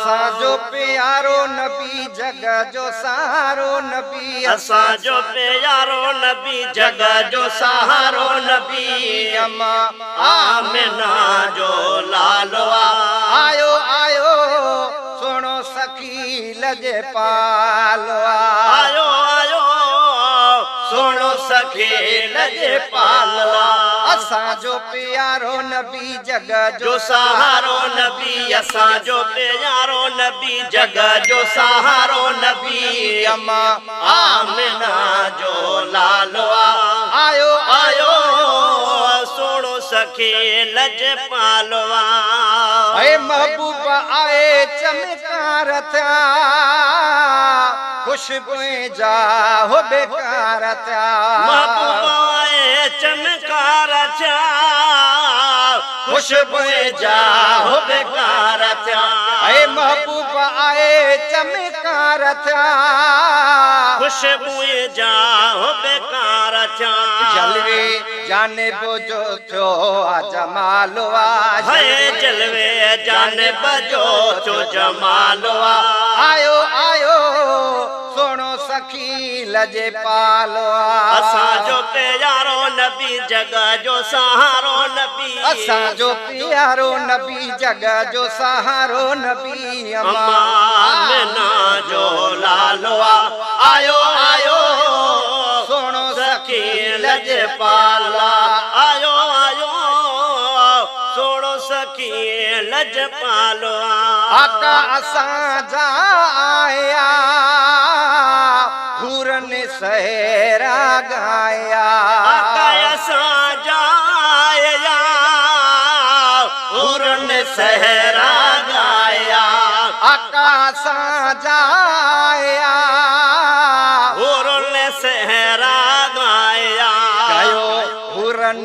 असांजो प्यारो नबी जग जो सहारो नबी असांजो प्यारो नबी जग जो सहारो नबी अम्मा आमिना जो लालो आयो आयो सुनो सखी लजे पालो आयो आयो सुनो सखी लजे पालो असांजो प्यारो नबी जग जो सहारो नबी असांजो प्यारो नबी जग जो सहारो नबी अम्मा आमिना जो लालो आयो आयो सुनो सखी लज पालो ऐ महबूब आए चमकार थिया खुशबुएं जा हो बेकार थिया महबूब आए चमकार थिया खुशबुएं जा हो बेकार थिया ऐ महबूब आए चमकार थिया खुशबुएं जा हो बेकार थिया जलवे जाने बोझो थियो आ जमालो है जलवे जाने बजो जो जमालो आयो आयो सोनो सखी लजे पालो असांजो प्यारो नबी जग जो सहारो नबी असांजो प्यारो नबी जग जो सहारो नबी अम्मा आमिना जो लालो आयो आयो सोनो सखी लज पाला आयो आयो सोनो सखी लज पालो आका असां जा आया हुरन सहरा गाया आका असां जाया हुरन सहरा गाया आका असां जा आया हुरन सहरा गाया कयो हुरन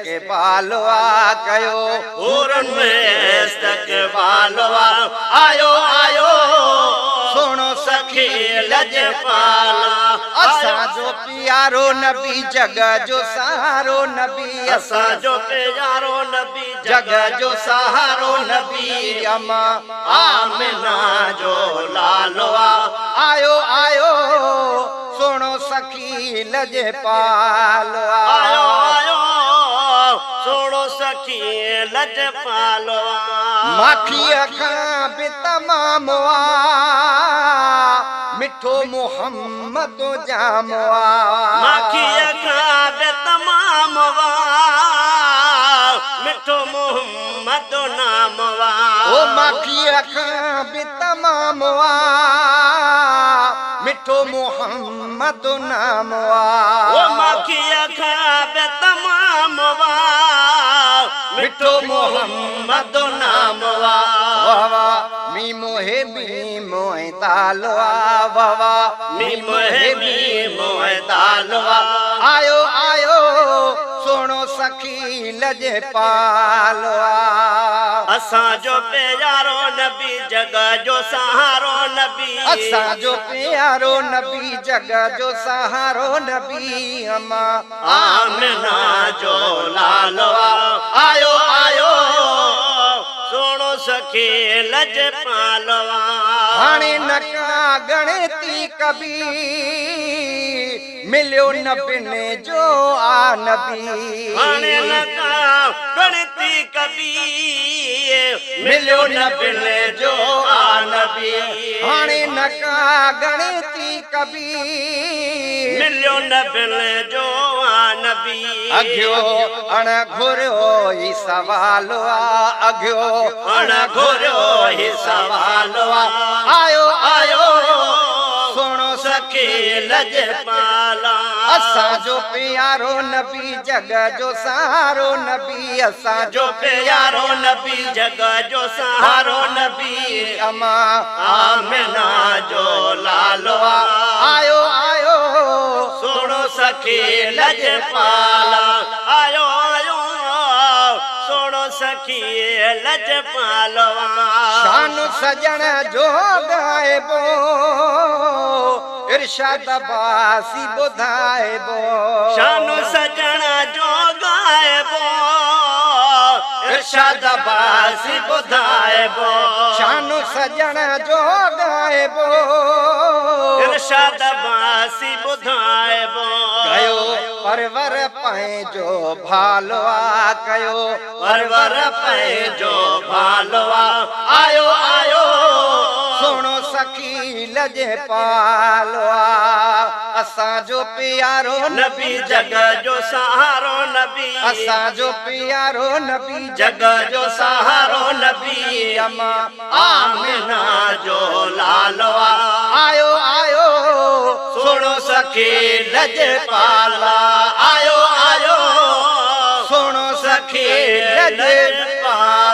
के बालवा कयो हुरन इस्तकबालवा आयो आयो सुनो सखी लज पाला असांजो प्यारो नबी जग जो सहारो नबी असांजो प्यारो नबी जग जो सहारो नबी अम्मा आमिना जो लालो आयो आयो सुनो सखी लजे पालो आयो आयो सुनो सखी लज पालो माखीअ खां बि तमाम मिठो मोहम्मद जाम माखीअ खां बि तमाम मिठो मोहम्मद नाम ओ माखीअ खां बि तमाम मिठो मोहम्मद नाम ओ माखीअ खां बि तमाम मिठो मोहम्मद नाम वावा मी मोहे मी मोहे तालवा वावा मी मोहे मी मोहे तालवा आयो आयो सोनो सखी लजे पालवा असांजो प्यारो नबी जग जो सहारो नबी असांजो प्यारो नबी जग जो सहारो नबी अम्मा आमिना जो लालो आयो आयो सुनो सखी लज पालवा हाणे नका गणती कबी मिलियो न बिने जो आ नबी हाणे नका गणती कबी मिलियो न बिने जो आ नबी हाणे नका गणती कबी मिलियो न बिने जो आ नबी अघियो अण घुरियो ही सवाल अघियो अण घुरियो ही सवाल आयो आयो सुनो सखी लज पाला असांजो प्यारो नबी जग जो सहारो नबी असांजो प्यारो नबी जग जो सहारो नबी अम्मा आमिना जो लालो आयो आयो सुनो सखी लज पाला आयो आयो सुनो सखी लज पालवा शान सजण जो गायबो इरशाद बासी बुधाइबो शान सजण जो गायबो इरशाद बासी बुधाइबो शान सजण जो गाइबो इरशाद बासी बुधाइबो कयो परवर पंहिंजो भालवा कयो परवर पंहिंजो भालवा आयो आयो सुणो सखी लजे पालवा असांजो प्यारो नबी जग जो सहारो नबी असांजो प्यारो नबी जग जो सहारो नबी अमा आमिना जो लालवा आयो आयो सुनो सखी लजपाला आयो आयो सुणो सखी सखी लजे लजपाला